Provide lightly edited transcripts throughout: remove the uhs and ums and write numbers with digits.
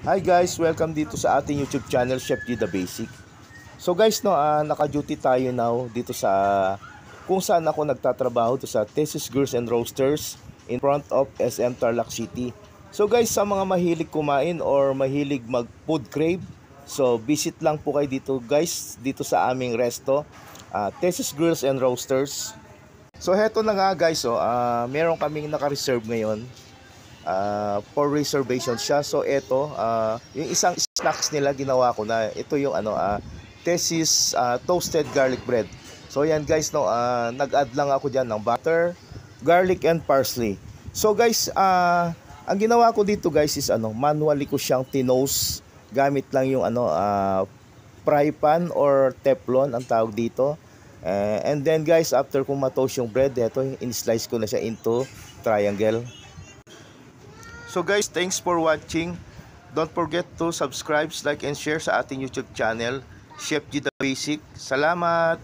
Hi guys, welcome dito sa ating YouTube channel, Chef G The Basic. So guys, naka-duty tayo now dito sa kung saan ako nagtatrabaho to sa Thesis Grills and Roasters in front of SM Tarlac City. So guys, sa mga mahilig kumain or mahilig mag-food crave, so visit lang po kayo dito guys, dito sa aming resto, Thesis Grills and Roasters. So heto na nga guys, meron kaming naka-reserve ngayon. For reservation siya. So ito, yung isang snacks nila ginawa ko na ito yung Thesis toasted garlic bread. So yan guys, nag-add lang ako diyan ng butter, garlic and parsley. So guys, ang ginawa ko dito guys is manually ko siyang tinose gamit lang yung fry pan or teflon ang tawag dito. And then guys, after kung ma-toast yung bread, ito in-slice ko na siya into triangle. So guys, thanks for watching. Don't forget to subscribe, like, and share sa ating YouTube channel, Chef G The Basic. Salamat!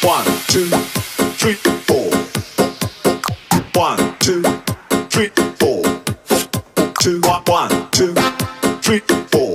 One, two, three, four. 1, 2, 3, 4. 1, 2, 3, 4.